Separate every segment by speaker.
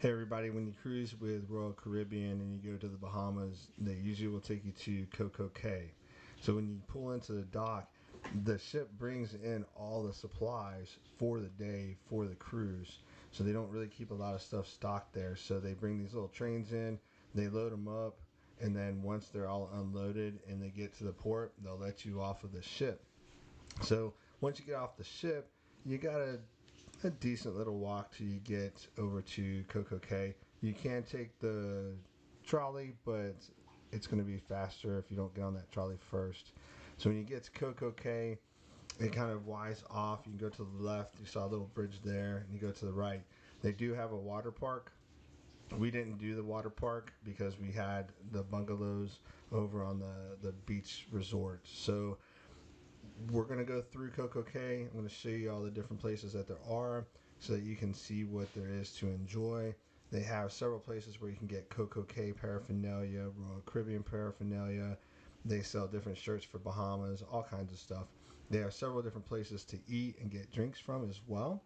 Speaker 1: Hey everybody, when you cruise with Royal Caribbean and you go to the Bahamas, they usually will take you to Coco Cay. So when you pull into the dock, the ship brings in all the supplies for the day for the cruise. So they don't really keep a lot of stuff stocked there. So they bring these little trains in, they load them up, and then once they're all unloaded and they get to the port, they'll let you off of the ship. So once you get off the ship, you got a decent little walk till you get over to Coco Cay. You can take the trolley, but it's going to be faster if you don't get on that trolley first. So when you get to Coco Cay, it kind of winds off. You can go to the left. You saw a little bridge there, and you go to the right. They do have a water park. We didn't do the water park because we had the bungalows over on the beach resort. So we're going to go through Coco Cay. I'm going to show you all the different places that there are so that you can see what there is to enjoy. They have several places where you can get Coco Cay paraphernalia, Royal Caribbean paraphernalia. They sell different shirts for Bahamas, all kinds of stuff. They have several different places to eat and get drinks from as well.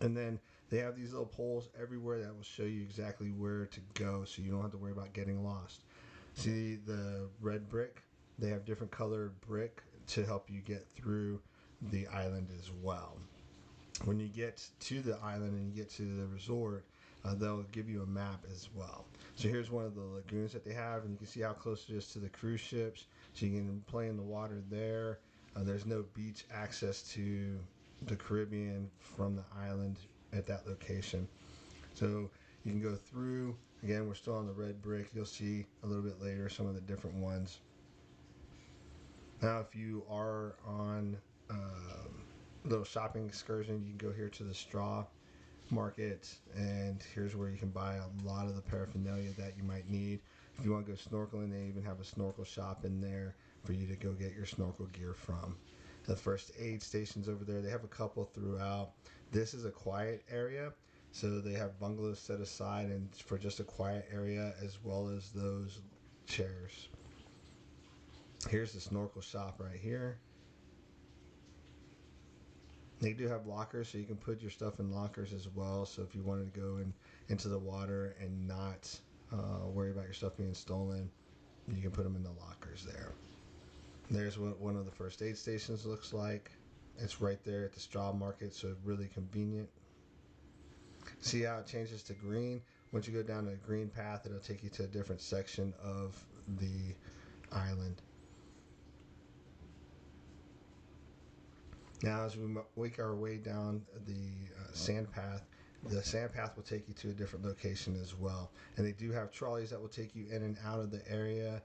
Speaker 1: And then they have these little poles everywhere that will show you exactly where to go so you don't have to worry about getting lost. See the red brick? They have different colored brick to help you get through the island as well. When you get to the island and you get to the resort, they'll give you a map as well. So here's one of the lagoons that they have, and you can see how close it is to the cruise ships. So you can play in the water there. There's no beach access to the Caribbean from the island at that location. So you can go through. Again, we're still on the red brick. You'll see a little bit later some of the different ones. Now, if you are on a little shopping excursion, you can go here to the straw market, and here's where you can buy a lot of the paraphernalia that you might need. If you want to go snorkeling, they even have a snorkel shop in there for you to go get your snorkel gear from. The first aid stations over there, they have a couple throughout. This is a quiet area, so they have bungalows set aside and for just a quiet area as well as those chairs. Here's the snorkel shop right here. They do have lockers, so you can put your stuff in lockers as well. So if you wanted to go into the water and not worry about your stuff being stolen, you can put them in the lockers there. There's what one of the first aid stations looks like. It's right there at the straw market, so really convenient. See how it changes to green? Once you go down the green path, it'll take you to a different section of the island. Now, as we make our way down the sand path will take you to a different location as well. And they do have trolleys that will take you in and out of the area.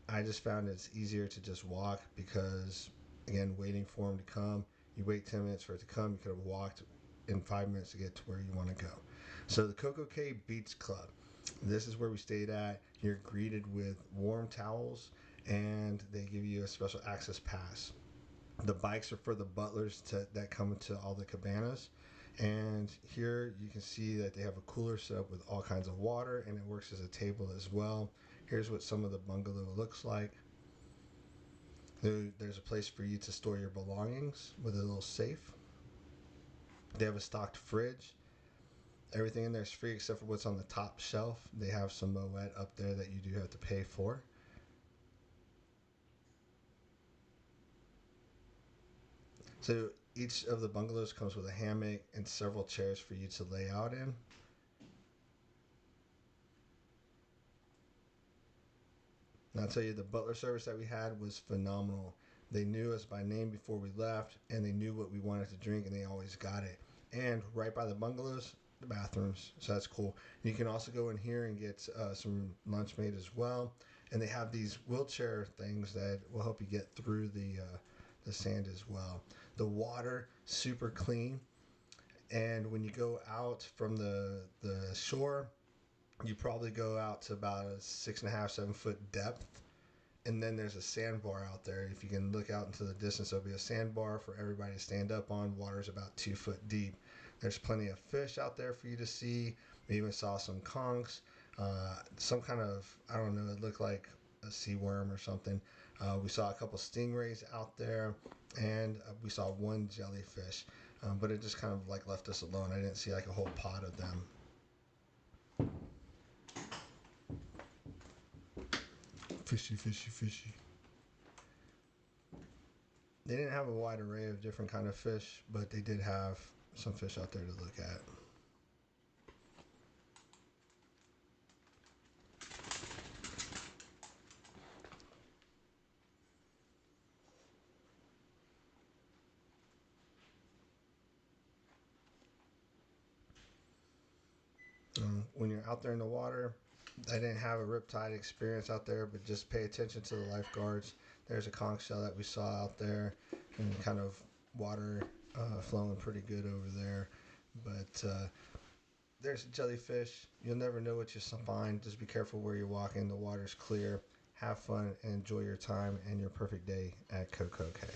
Speaker 1: I just found it's easier to just walk because, again, waiting for them to come, you wait 10 minutes for it to come, you could have walked in 5 minutes to get to where you want to go. So the Coco Cay Beach Club, this is where we stayed at. You're greeted with warm towels, and they give you a special access pass. The bikes are for the butlers that come to all the cabanas. And here you can see that they have a cooler set up with all kinds of water, and it works as a table as well. Here's what some of the bungalow looks like. There's a place for you to store your belongings with a little safe. They have a stocked fridge. Everything in there is free except for what's on the top shelf. They have some Moet up there that you do have to pay for. So each of the bungalows comes with a hammock and several chairs for you to lay out in. And I'll tell you, the butler service that we had was phenomenal. They knew us by name before we left, and they knew what we wanted to drink, and they always got it. And right by the bungalows, the bathrooms, so that's cool. You can also go in here and get some lunch made as well. And they have these wheelchair things that will help you get through the sand as well. The water, super clean. And when you go out from the shore, you probably go out to about a 6.5, 7 foot depth. And then there's a sandbar out there. If you can look out into the distance, there'll be a sandbar for everybody to stand up on. Water's about 2 foot deep. There's plenty of fish out there for you to see. We even saw some conchs, some kind of, I don't know, it looked like a sea worm or something. We saw a couple stingrays out there, and we saw one jellyfish, but it just kind of like left us alone. I didn't see like a whole pod of them. Fishy, fishy, fishy. They didn't have a wide array of different kind of fish, but they did have some fish out there to look at. When you're out there in the water, I didn't have a riptide experience out there, but just pay attention to the lifeguards. There's a conch shell that we saw out there, and kind of water flowing pretty good over there. But there's jellyfish. You'll never know what you'll find. Just be careful where you're walking. The water's clear. Have fun and enjoy your time and your perfect day at Coco Cay.